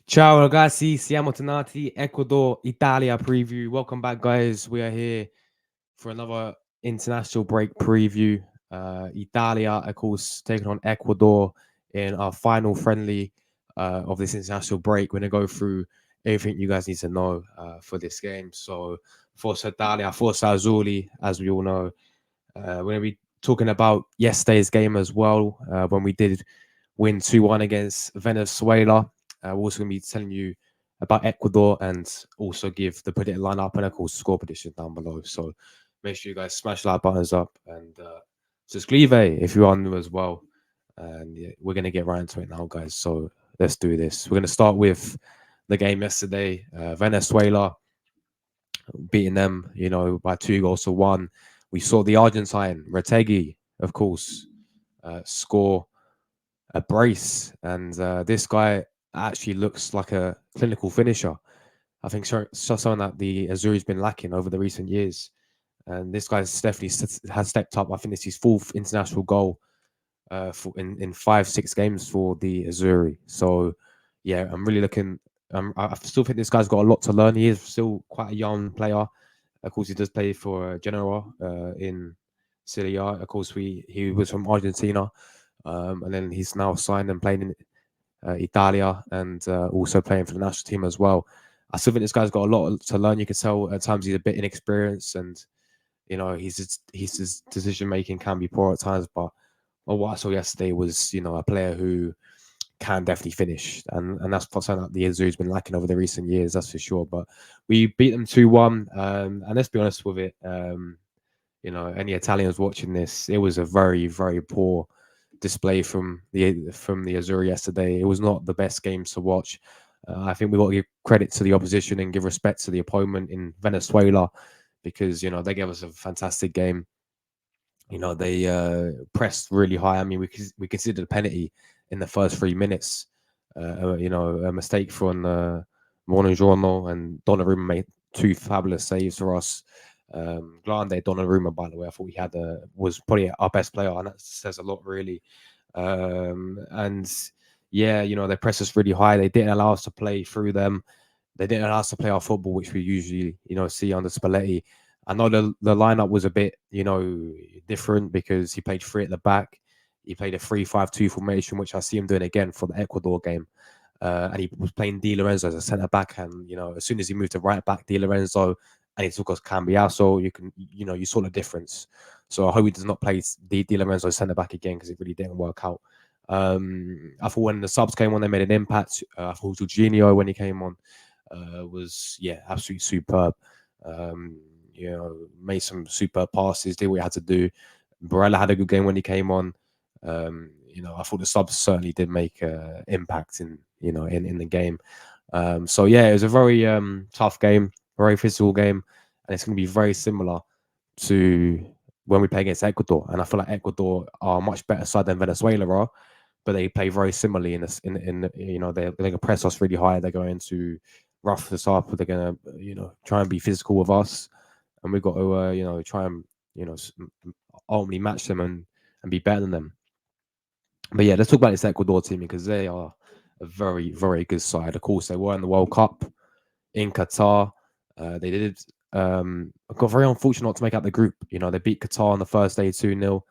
Ciao ragazzi, siamo tornati. Ecuador, Italia preview. Welcome back, guys. We are here for another international break preview. Italia, of course, taking on Ecuador in our final friendly of this international break. We're going to go through everything you guys need to know for this game. So, Forza Italia, Forza Azzurri, as we all know. We're going to be talking about yesterday's game as well, when we did win 2-1 against Venezuela. We're also going to be telling you about Ecuador and also give the predicted lineup and of course score prediction down below. So make sure you guys smash like buttons up and subscribe if you are new as well. And yeah, we're going to get right into it now, guys. So let's do this. We're going to start with the game yesterday. Venezuela beating them, by 2-1. We saw the Argentine, Retegi, of course, score a brace. And this guy actually looks like a clinical finisher. I think something that the Azuri's been lacking over the recent years. And this guy's definitely has stepped up. I think it's his fourth international goal in 5-6 games for the Azuri. So, yeah, I'm really looking. I still think this guy's got a lot to learn. He is still quite a young player. Of course, he does play for Genoa in Serie A. Of course, he was from Argentina, and then he's now signed and playing in Italia and also playing for the national team as well. I still think this guy's got a lot to learn. You can tell at times he's a bit inexperienced, and his decision making can be poor at times. But what I saw yesterday was a player who can definitely finish, and that's something that the Azu's been lacking over the recent years. That's for sure. But we beat them 2-1, and let's be honest with it. Any Italians watching this, it was a very, very poor display from the Azzurri yesterday. It was not the best game to watch. I think we got to give credit to the opposition and give respect to the opponent in Venezuela because they gave us a fantastic game. They pressed really high. I mean, we considered a penalty in the first 3 minutes. A mistake from Buongiorno, and Donnarumma made two fabulous saves for us. Grande Donnarumma, by the way, I thought he was probably our best player, and that says a lot, really. And yeah, they pressed us really high. They didn't allow us to play through them. They didn't allow us to play our football, which we usually, see under Spalletti. I know the lineup was a bit, different because he played three at the back. He played a 3-5-2 formation, which I see him doing again for the Ecuador game. And he was playing Di Lorenzo as a centre back. And, as soon as he moved to right back, Di Lorenzo, and he took us Cambiaso, you saw the difference. So I hope he does not play Di Lorenzo centre back again because it really didn't work out. I thought when the subs came on, they made an impact. I thought Jorginho, when he came on, was, absolutely superb. Made some superb passes, did what he had to do. Barella had a good game when he came on. I thought the subs certainly did make impact in the game. So yeah, it was a very tough game, very physical game, and it's going to be very similar to when we play against Ecuador. And I feel like Ecuador are a much better side than Venezuela are, but they play very similarly they're going to press us really high. They're going to rough us up. They're going to try and be physical with us, and we've got to try and ultimately match them and be better than them. But yeah, let's talk about this Ecuador team because they are a very, very good side. Of course, they were in the World Cup in Qatar. They did got very unfortunate not to make out the group. They beat Qatar on the first day 2-0.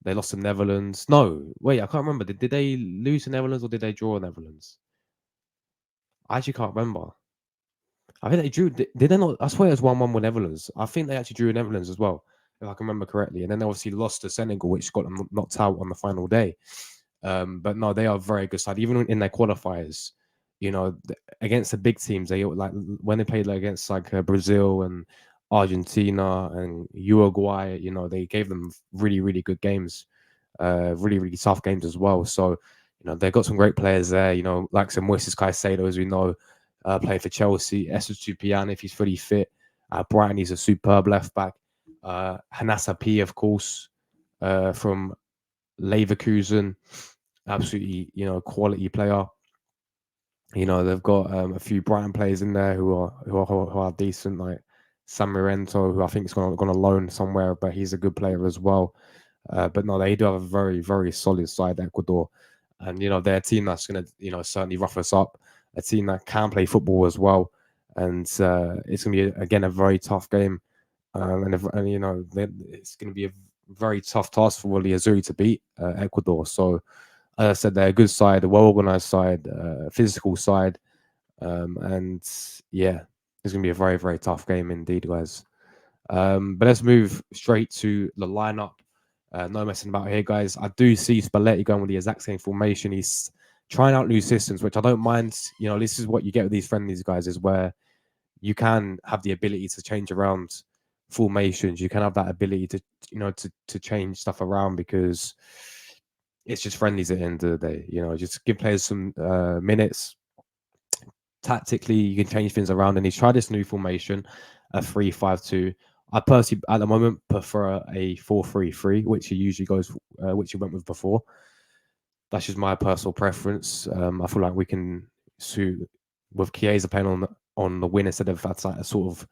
They lost to Netherlands. No, wait, I can't remember. Did they lose to Netherlands or did they draw Netherlands? I actually can't remember. I think they drew. Did they not? I swear it was 1-1 with Netherlands. I think they actually drew Netherlands as well, if I can remember correctly. And then they obviously lost to Senegal, which got them knocked out on the final day. But no, they are a very good side. Even in their qualifiers, against the big teams, they like when they played against Brazil and Argentina and Uruguay. They gave them really, really good games, really, really tough games as well. So, they've got some great players there. Like some Moises Caicedo, as we know, playing for Chelsea. Tupian, if he's fully fit. Brighton, he's a superb left back. Hanasa P, of course, from Leverkusen, absolutely, quality player. They've got a few Brighton players in there who are decent, like San Mirento, who I think is going to loan somewhere, but he's a good player as well. But no, they do have a very, very solid side, Ecuador, and they're a team that's going to certainly rough us up. a team that can play football as well, and it's going to be again a very tough game, and you know it's going to be a very tough task for the Azzurri to beat Ecuador. So as I said, they're a good side, a well organized side, physical side, and yeah, it's going to be a very very tough game indeed, guys. But let's move straight to the lineup. No messing about here, guys. I do see Spalletti going with the exact same formation. He's trying out new systems, which I don't mind. You know, this is what you get with these friendlies, guys, is where you can have the ability to change around formations. You can have that ability to, you know, to change stuff around because it's just friendlies at the end of the day. You know, just give players some minutes. Tactically, you can change things around, and he's tried this new formation, a 3-5-2. I personally, at the moment, prefer a 4-3-3, which he usually goes, which he went with before. That's just my personal preference. I feel like we can suit with Chiesa playing on the wing instead of that's like a sort of,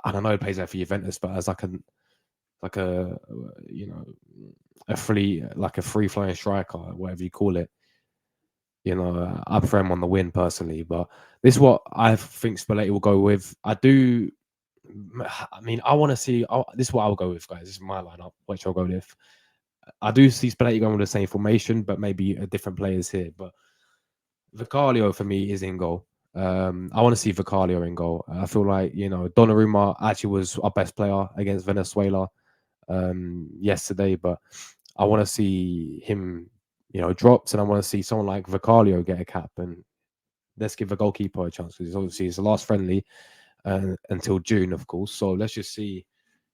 I don't know, he plays there for Juventus, but as like a you know a free flowing striker, whatever you call it. You know, I prefer him on the win personally, but this is what I think Spalletti will go with. I mean, I want to see. This is what I'll go with, guys. This is my lineup, which I'll go with. I do see Spalletti going with the same formation, but maybe a different players here. But Vicario for me is in goal. I want to see Vicario in goal. I feel like, you know, Donnarumma actually was our best player against Venezuela yesterday, but I want to see him, you know, dropped, and I want to see someone like Vicario get a cap, and let's give the goalkeeper a chance because obviously it's the last friendly until June, of course. So let's just see.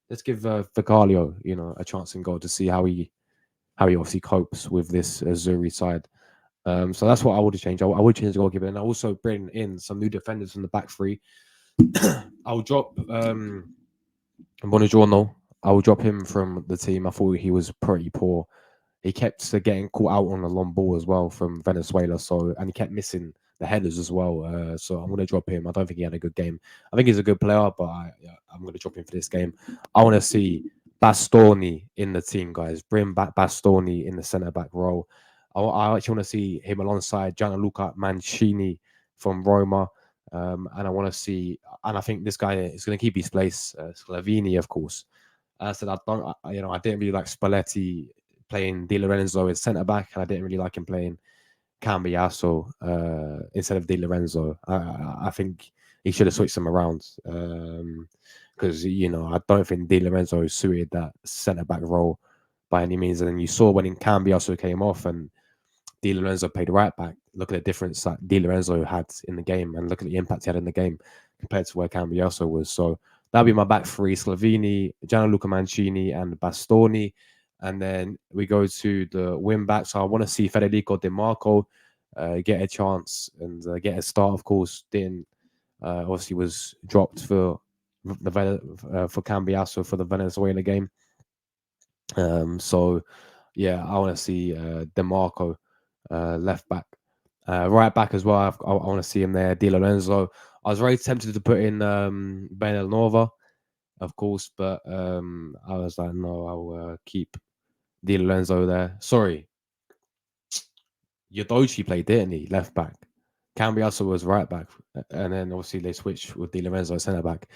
Let's give Vicario, you know, a chance in goal to see how he obviously copes with this Azzurri side. So that's what I would change. I would change the goalkeeper, and I also bring in some new defenders from the back three. I'll drop Buongiorno. I will drop him from the team. I thought he was pretty poor. He kept getting caught out on a long ball as well from Venezuela. So, and he kept missing the headers as well. So I'm going to drop him. I don't think he had a good game. I think he's a good player, but I'm going to drop him for this game. I want to see Bastoni in the team, guys. Bring back Bastoni in the centre back role. I actually want to see him alongside Gianluca Mancini from Roma. And I want to see, and I think this guy is going to keep his place, Sclavini, of course. As I said, I didn't really like Spalletti playing Di Lorenzo as centre back, and I didn't really like him playing Cambiaso instead of Di Lorenzo. I think he should have switched them around because you know I don't think Di Lorenzo suited that centre back role by any means. And then you saw when Cambiaso came off and Di Lorenzo played right back. Look at the difference that Di Lorenzo had in the game, and look at the impact he had in the game compared to where Cambiaso was. So that'll be my back three: Sclavini, Gianluca Mancini, and Bastoni. And then we go to the wing back. So I want to see Federico Di Marco get a chance and get a start. Of course, didn't obviously was dropped for for Cambiaso for the Venezuela game. So yeah, I want to see Di Marco left back, right back as well. I want to see him there. Di Lorenzo. I was very tempted to put in Benelnova, of course, but I was like, no, I'll keep Di Lorenzo there. Sorry, Yodochi played, didn't he? Left back. Cambiaso was right back, and then obviously they switched with Di Lorenzo centre back.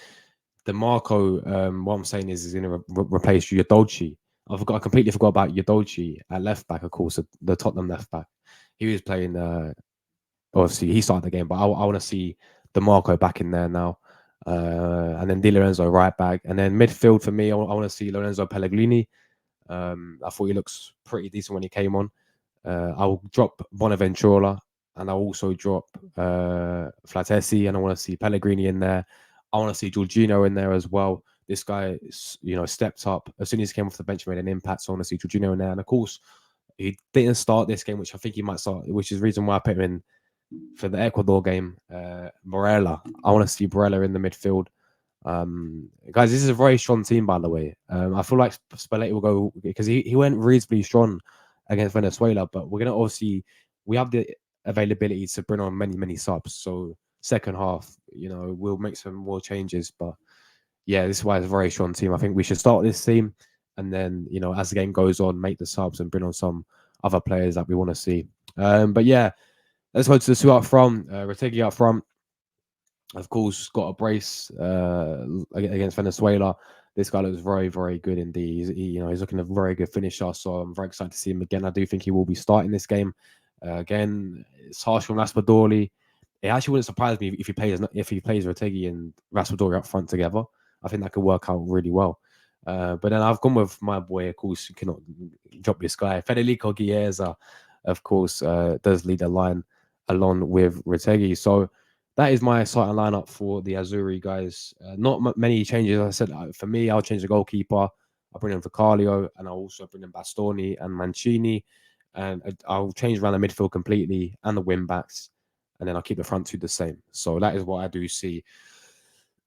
DeMarco, what I'm saying is he's going to replace Yodochi. I completely forgot about Yodochi at left back, of course, the Tottenham left back. He was playing. Obviously, he started the game, but I want to see DeMarco back in there now. And then Di Lorenzo right back, and then midfield for me, I want to see Lorenzo Pellegrini. I thought he looks pretty decent when he came on. I'll drop Bonaventura, and I'll also drop Flatesi, and I want to see Pellegrini in there. I want to see Jorginho in there as well. This guy, you know, stepped up as soon as he came off the bench, made an impact. So I want to see Jorginho in there, and of course, he didn't start this game, which I think he might start, which is the reason why I put him in for the Ecuador game. Morella, I want to see Morella in the midfield. Guys, this is a very strong team, by the way. I feel like Spalletti will go because he went reasonably strong against Venezuela, but we're gonna obviously we have the availability to bring on many subs. So second half, you know, we'll make some more changes. But yeah, this is why it's a very strong team. I think we should start this team, and then you know, as the game goes on, make the subs and bring on some other players that we want to see. But yeah, Let's go to the two up front. Retegui up front, of course, got a brace against Venezuela. This guy looks very, very good indeed. He's looking a very good finisher. So I'm very excited to see him again. I do think he will be starting this game. Again, it's harsh from Raspadori. It actually wouldn't surprise me if he plays Retegui and Raspadori up front together. I think that could work out really well. But then I've gone with my boy, of course, you cannot drop this guy. Federico Chiesa, of course, does lead the line along with Retegui. So that is my starting lineup for the Azzurri guys. Not many changes. I said for me, I'll change the goalkeeper. I'll bring in Vicario, and I'll also bring in Bastoni and Mancini, and I'll change around the midfield completely and the wing backs, and then I'll keep the front two the same. So that is what I do see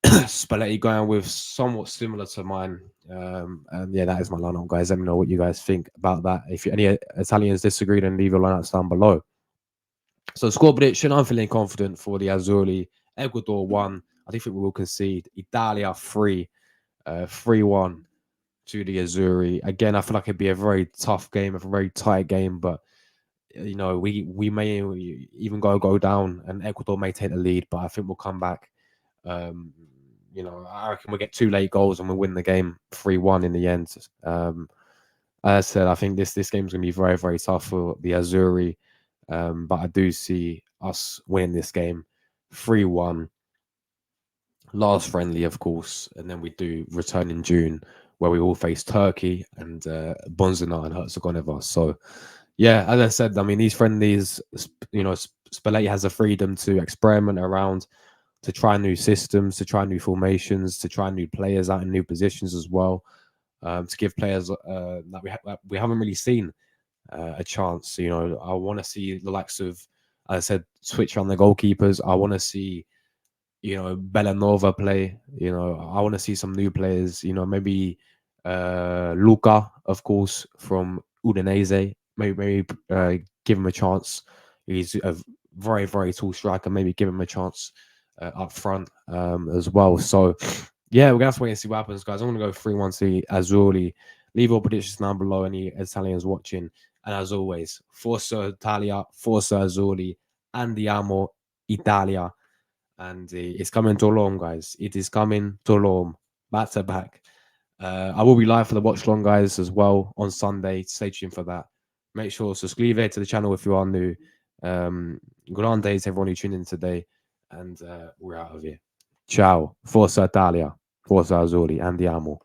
Spalletti going with, somewhat similar to mine. And yeah, that is my lineup, guys. Let me know what you guys think about that. If any Italians disagree, then leave your lineups down below. So score prediction, I'm feeling confident for the Azzurri. Ecuador 1. I think we will concede. Italia 3. 3-1 to the Azzurri. Again, I feel like it'd be a very tough game, a very tight game, but we may even go down and Ecuador may take the lead, but I think we'll come back. I reckon we'll get 2 late goals and we'll win the game 3-1 in the end. As I said, I think this game's going to be very, very tough for the Azzurri. But I do see us winning this game 3-1. Last friendly, of course, and then we do return in June where we all face Turkey and Bonzina and Herzegovina. So, yeah, as I said, I mean, these friendlies, Spalletti has the freedom to experiment around, to try new systems, to try new formations, to try new players out in new positions as well, to give players that we haven't really seen a chance. I want to see the likes of, as I said, switch on the goalkeepers. I want to see, Bellanova play. I want to see some new players. Maybe Luca, of course, from Udinese. Maybe give him a chance. He's a very, very tall striker. Maybe give him a chance up front as well. So, yeah, we're going to have to wait and see what happens, guys. I'm going to go 3-1 to Azzurri. Leave your predictions down below, any Italians watching. And as always, Forza Italia, Forza Azzurri, Andiamo Italia. And it's coming to Rome, guys. It is coming to Rome, back to back. I will be live for the watch long, guys, as well on Sunday. Stay tuned for that. Make sure to subscribe to the channel if you are new. Good days, everyone who tuned in today. And we're out of here. Ciao. Forza Italia, Forza Azzurri, Andiamo.